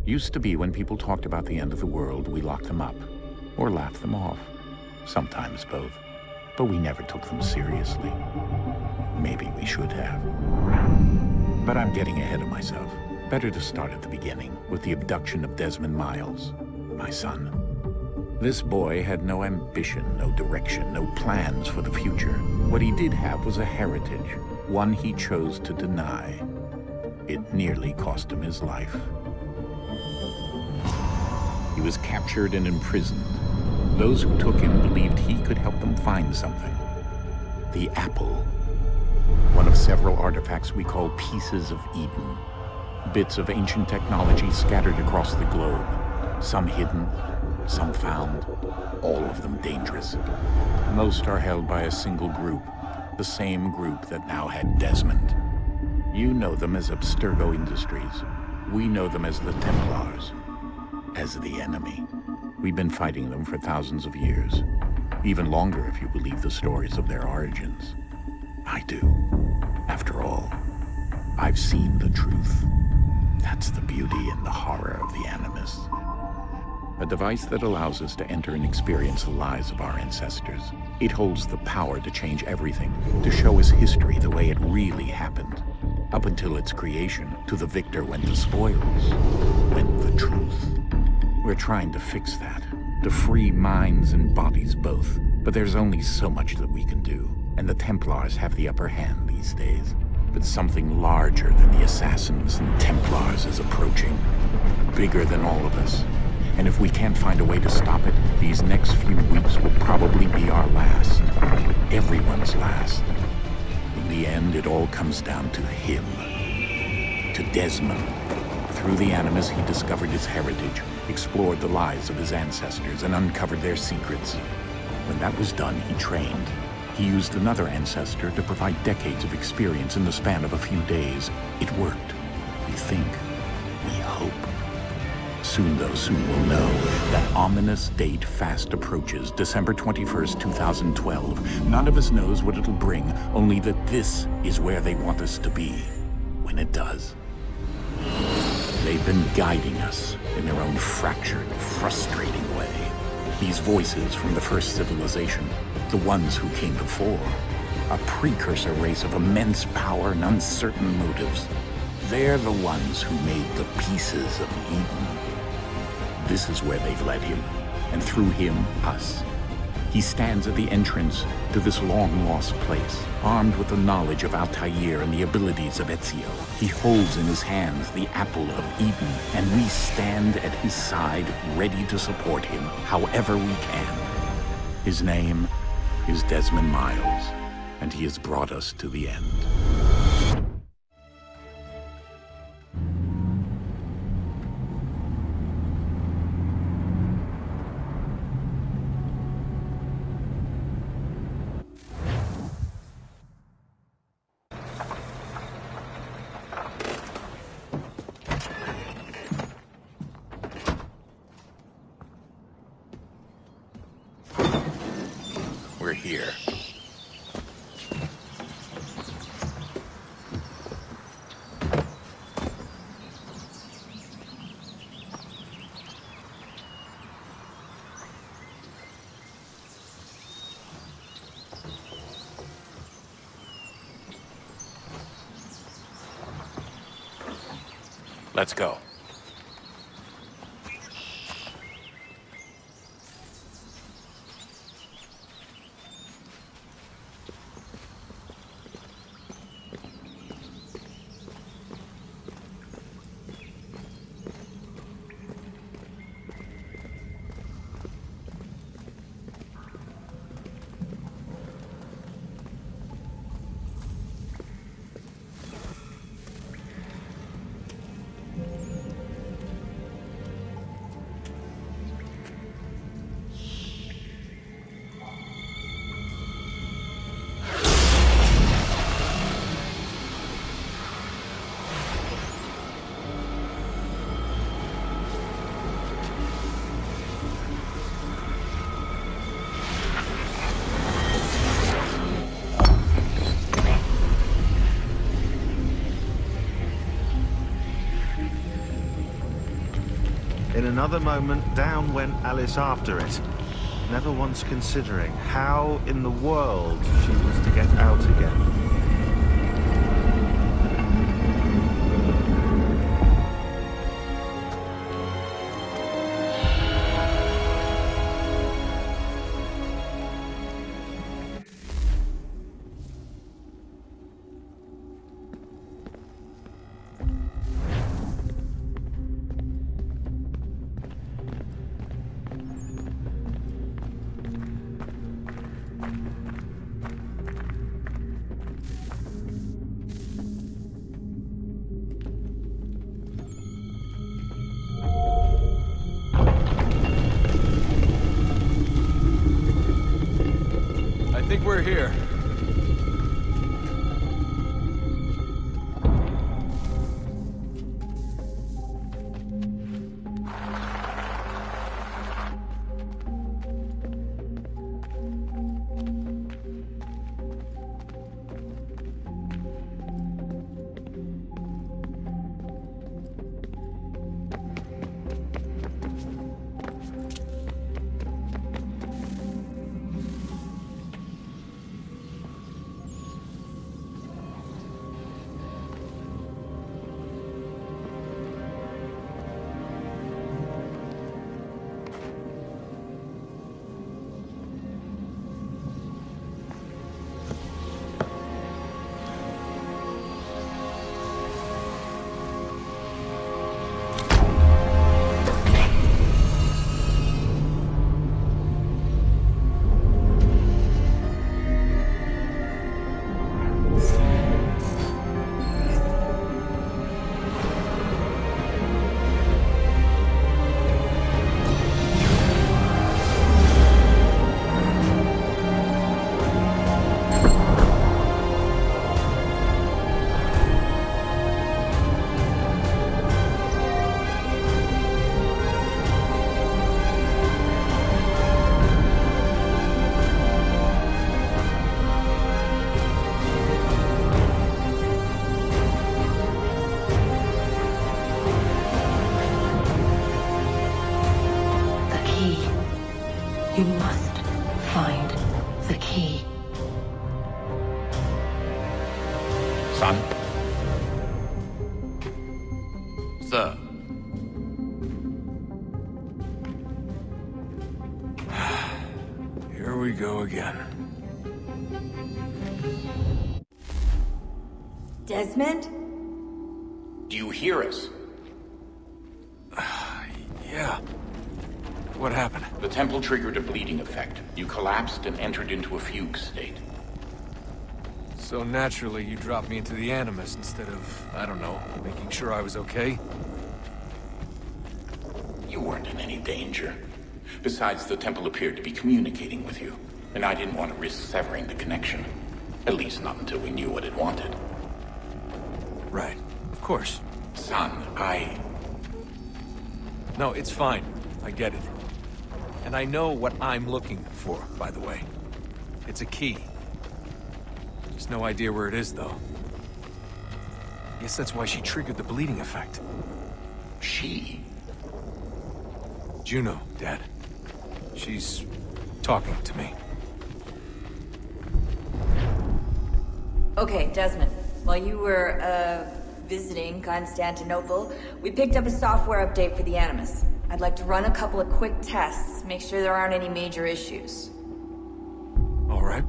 Used to be when people talked about the end of the world, we locked them up. Or laughed them off. Sometimes both. But we never took them seriously. Maybe we should have. But I'm getting ahead of myself. Better to start at the beginning, with the abduction of Desmond Miles, my son. This boy had no ambition, no direction, no plans for the future. What he did have was a heritage, one he chose to deny. It nearly cost him his life. He was captured and imprisoned. Those who took him believed he could help them find something. The apple. One of several artifacts we call pieces of Eden. Bits of ancient technology scattered across the globe. Some hidden, some found, all of them dangerous. Most are held by a single group, the same group that now had Desmond. You know them as Abstergo Industries. We know them as the Templars, as the enemy. We've been fighting them for thousands of years, even longer if you believe the stories of their origins. I do. After all, I've seen the truth. That's the beauty and the horror of the Animus. A device that allows us to enter and experience the lives of our ancestors. It holds the power to change everything, to show us history the way it really happened. Up until its creation, to the victor went the spoils, went the truth. We're trying to fix that, to free minds and bodies both. But there's only so much that we can do, and the Templars have the upper hand these days. But something larger than the Assassins and Templars is approaching, bigger than all of us. And if we can't find a way to stop it, these next few weeks will probably be our last. Everyone's last. In the end, it all comes down to him. To Desmond. Through the Animus, he discovered his heritage, explored the lives of his ancestors, and uncovered their secrets. When that was done, he trained. He used another ancestor to provide decades of experience in the span of a few days. It worked. We think. We hope. Soon, though, soon we'll know. That ominous date fast approaches, December 21st, 2012. None of us knows what it'll bring, only that this is where they want us to be, when it does. They've been guiding us in their own fractured, frustrating way. These voices from the first civilization, the ones who came before, a precursor race of immense power and uncertain motives. They're the ones who made the pieces of Eden. This is where they've led him, and through him, us. He stands at the entrance to this long-lost place, armed with the knowledge of Altair and the abilities of Ezio. He holds in his hands the apple of Eden, and we stand at his side, ready to support him however we can. His name is Desmond Miles, and he has brought us to the end. We're here. Let's go. In another moment, down went Alice after it, never once considering how in the world she was to get out again. I think we're here. You must find the key. Son? Sir. Here we go again. Desmond? Do you hear us? Yeah. What happened? The temple triggered a bleeding effect. You collapsed and entered into a fugue state. So naturally, you dropped me into the Animus instead of, I don't know, making sure I was okay? You weren't in any danger. Besides, the temple appeared to be communicating with you, and I didn't want to risk severing the connection. At least not until we knew what it wanted. Right. Of course. Son, No, it's fine. I get it. And I know what I'm looking for, by the way. It's a key. Just no idea where it is, though. Guess that's why she triggered the bleeding effect. She? Juno, Dad. She's talking to me. Okay, Desmond. While you were, visiting Constantinople, we picked up a software update for the Animus. I'd like to run a couple of quick tests, make sure there aren't any major issues. All right.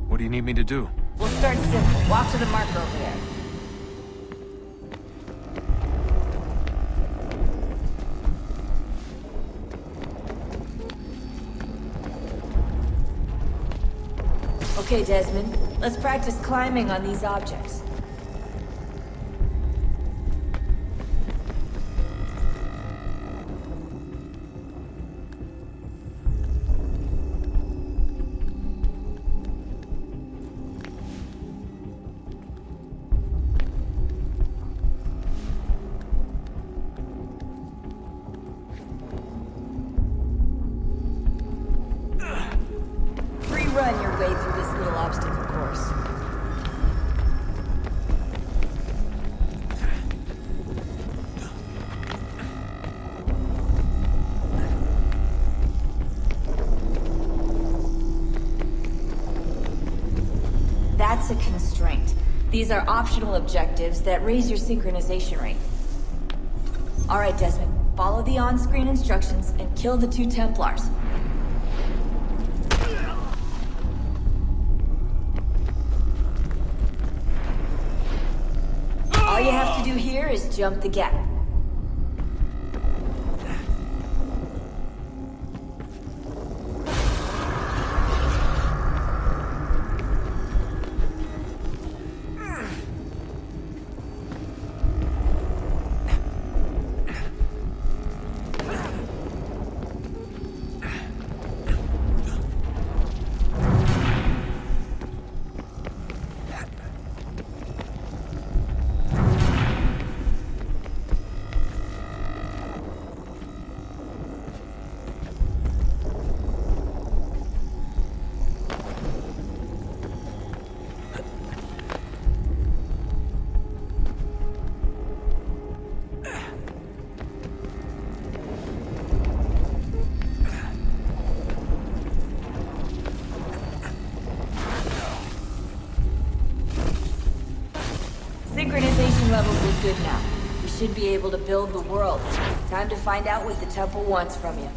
What do you need me to do? We'll start simple. Walk to the marker over there. Okay, Desmond. Let's practice climbing on these objects. Run your way through this little obstacle course. That's a constraint. These are optional objectives that raise your synchronization rate. Alright, Desmond. Follow the on-screen instructions and kill the 2 Templars. All you have to do here is jump the gap. Synchronization levels look good now. We should be able to build the world. Time to find out what the temple wants from you.